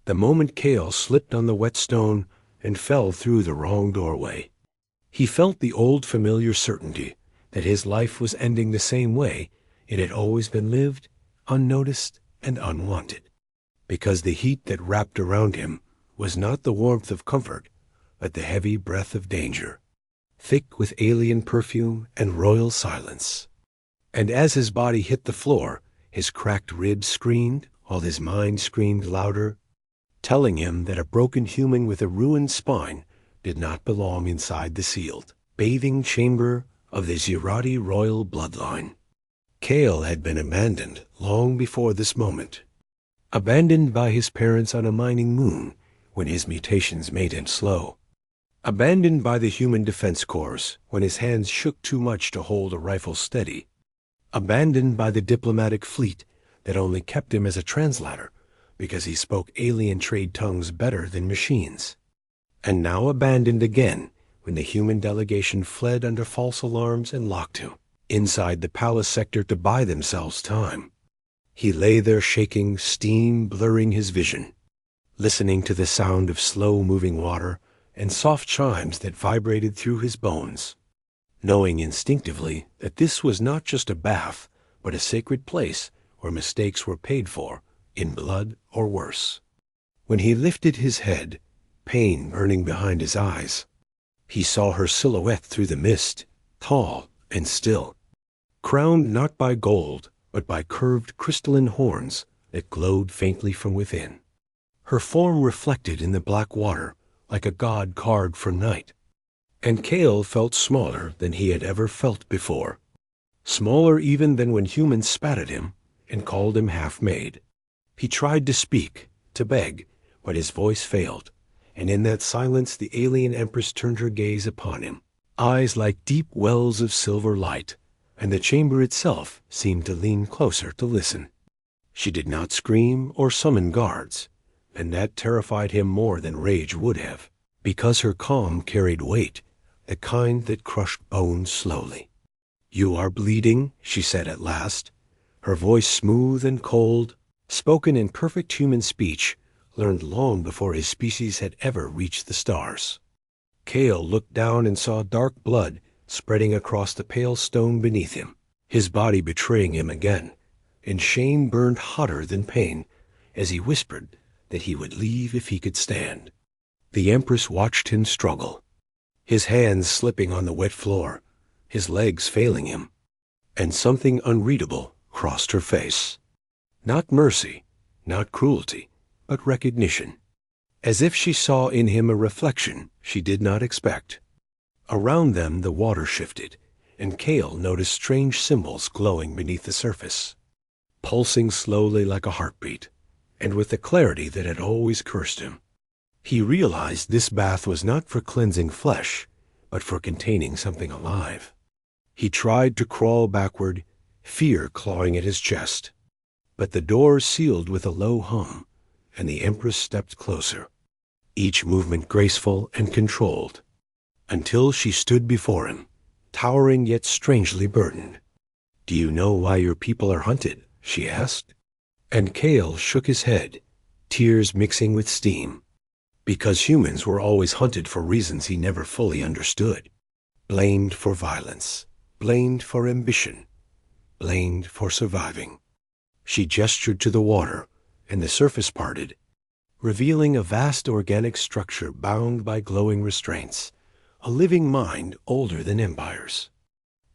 the moment Kale slipped on the wet stone and fell through the wrong doorway. He felt the old familiar certainty that his life was ending the same way it had always been lived, unnoticed and unwanted, because the heat that wrapped around him was not the warmth of comfort, but the heavy breath of danger, thick with alien perfume and royal silence. And as his body hit the floor, his cracked ribs screamed, while his mind screamed louder, telling him that a broken human with a ruined spine did not belong inside the sealed, bathing chamber of the Zirati royal bloodline. Kale had been abandoned long before this moment, abandoned by his parents on a mining moon when his mutations made him slow, abandoned by the Human Defense Corps when his hands shook too much to hold a rifle steady, abandoned by the diplomatic fleet that only kept him as a translator because he spoke alien trade tongues better than machines, and now abandoned again when the human delegation fled under false alarms and locked him inside the palace sector to buy themselves time. He lay there shaking, steam blurring his vision, listening to the sound of slow-moving water and soft chimes that vibrated through his bones, knowing instinctively that this was not just a bath, but a sacred place where mistakes were paid for, in blood or worse. When he lifted his head, pain burning behind his eyes, he saw her silhouette through the mist, tall and still, crowned not by gold, but by curved crystalline horns that glowed faintly from within. Her form reflected in the black water like a god carved for night, and Kale felt smaller than he had ever felt before, smaller even than when humans spat at him and called him half-made. He tried to speak, to beg, but his voice failed, and in that silence the alien empress turned her gaze upon him, eyes like deep wells of silver light, and the chamber itself seemed to lean closer to listen. She did not scream or summon guards, and that terrified him more than rage would have, because her calm carried weight, the kind that crushed bones slowly. "You are bleeding," she said at last, her voice smooth and cold, spoken in perfect human speech, learned long before his species had ever reached the stars. Kale looked down and saw dark blood spreading across the pale stone beneath him, his body betraying him again, and shame burned hotter than pain as he whispered that he would leave if he could stand. The Empress watched him struggle, his hands slipping on the wet floor, his legs failing him, and something unreadable crossed her face. Not mercy, not cruelty, but recognition, as if she saw in him a reflection she did not expect. Around them the water shifted, and Kale noticed strange symbols glowing beneath the surface, pulsing slowly like a heartbeat, and with the clarity that had always cursed him. He realized this bath was not for cleansing flesh, but for containing something alive. He tried to crawl backward, fear clawing at his chest, but the door sealed with a low hum, and the Empress stepped closer, each movement graceful and controlled, until she stood before him, towering yet strangely burdened. "Do you know why your people are hunted?" she asked. And Kale shook his head, tears mixing with steam. Because humans were always hunted for reasons he never fully understood. Blamed for violence, blamed for ambition, blamed for surviving. She gestured to the water, and the surface parted, revealing a vast organic structure bound by glowing restraints, a living mind older than empires.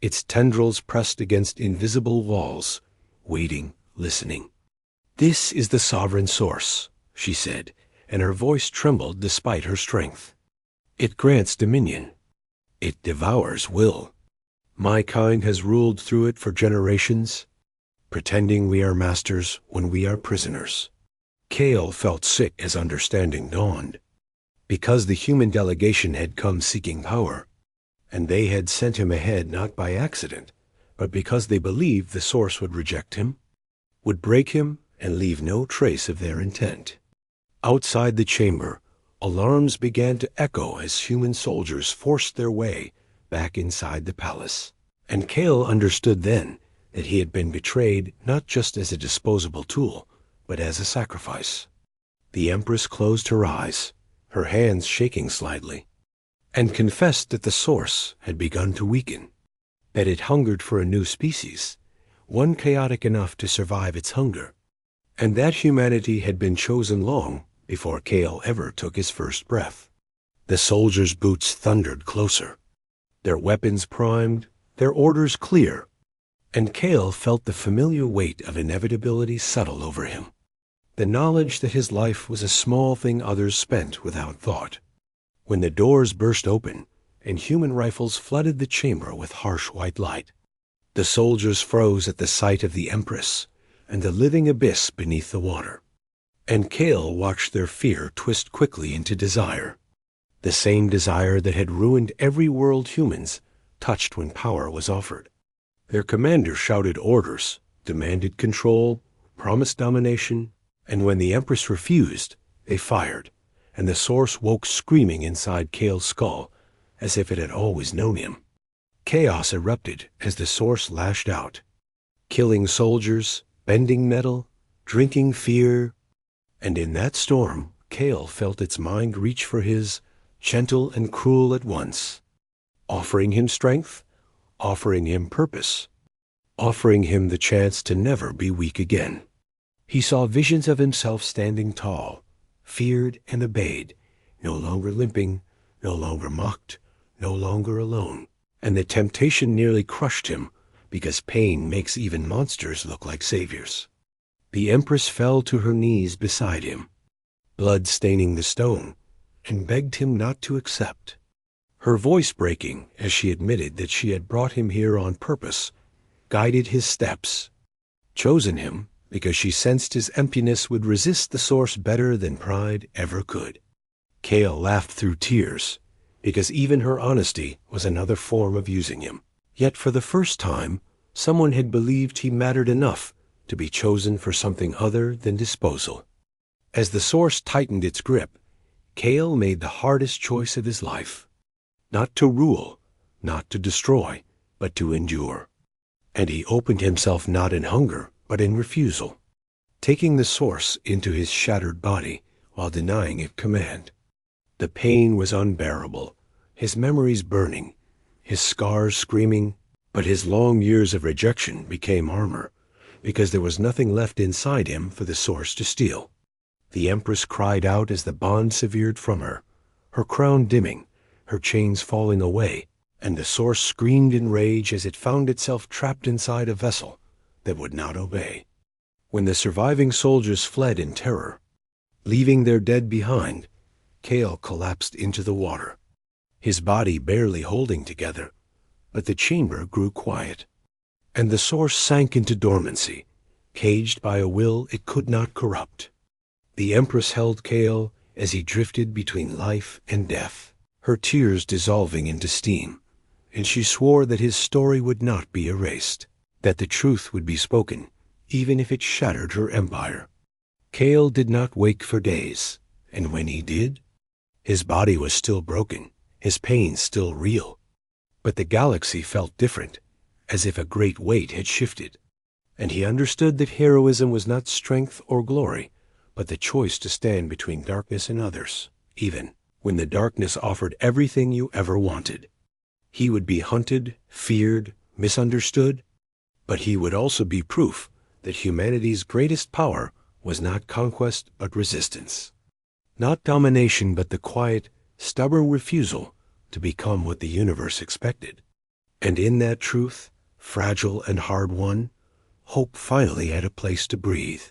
Its tendrils pressed against invisible walls, waiting, listening. "This is the sovereign source," she said, and her voice trembled despite her strength. "It grants dominion. It devours will. My kind has ruled through it for generations, pretending we are masters when we are prisoners." Kale felt sick as understanding dawned, because the human delegation had come seeking power, and they had sent him ahead not by accident, but because they believed the source would reject him, would break him, and leave no trace of their intent. Outside the chamber, alarms began to echo as human soldiers forced their way back inside the palace, and Kale understood then that he had been betrayed not just as a disposable tool, but as a sacrifice. The Empress closed her eyes, her hands shaking slightly, and confessed that the source had begun to weaken, that it hungered for a new species, one chaotic enough to survive its hunger, and that humanity had been chosen long before Kale ever took his first breath. The soldiers' boots thundered closer, their weapons primed, their orders clear, and Kale felt the familiar weight of inevitability settle over him, the knowledge that his life was a small thing others spent without thought. When the doors burst open and human rifles flooded the chamber with harsh white light, the soldiers froze at the sight of the Empress and the living abyss beneath the water. And Kale watched their fear twist quickly into desire, the same desire that had ruined every world humans touched when power was offered. Their commander shouted orders, demanded control, promised domination, and when the Empress refused, they fired, and the source woke screaming inside Kale's skull as if it had always known him. Chaos erupted as the source lashed out, killing soldiers, bending metal, drinking fear, and in that storm, Kale felt its mind reach for his, gentle and cruel at once, offering him strength, offering him purpose, offering him the chance to never be weak again. He saw visions of himself standing tall, feared and obeyed, no longer limping, no longer mocked, no longer alone. And the temptation nearly crushed him, because pain makes even monsters look like saviors. The Empress fell to her knees beside him, blood staining the stone, and begged him not to accept, her voice breaking as she admitted that she had brought him here on purpose, guided his steps, chosen him because she sensed his emptiness would resist the source better than pride ever could. Kale laughed through tears, because even her honesty was another form of using him. Yet for the first time, someone had believed he mattered enough to be chosen for something other than disposal. As the source tightened its grip, Kale made the hardest choice of his life. Not to rule, not to destroy, but to endure. And he opened himself not in hunger, but in refusal, taking the source into his shattered body while denying it command. The pain was unbearable, his memories burning, his scars screaming, but his long years of rejection became armor, because there was nothing left inside him for the source to steal. The Empress cried out as the bond severed from her, her crown dimming, her chains falling away, and the source screamed in rage as it found itself trapped inside a vessel that would not obey. When the surviving soldiers fled in terror, leaving their dead behind, Kale collapsed into the water, his body barely holding together, but the chamber grew quiet, and the source sank into dormancy, caged by a will it could not corrupt. The Empress held Kale as he drifted between life and death, her tears dissolving into steam, and she swore that his story would not be erased, that the truth would be spoken, even if it shattered her empire. Kale did not wake for days, and when he did, his body was still broken, his pain still real. But the galaxy felt different, as if a great weight had shifted, and he understood that heroism was not strength or glory, but the choice to stand between darkness and others, even when the darkness offered everything you ever wanted. He would be hunted, feared, misunderstood, but he would also be proof that humanity's greatest power was not conquest but resistance. Not domination but the quiet, stubborn refusal to become what the universe expected. And in that truth, fragile and hard-won, hope finally had a place to breathe.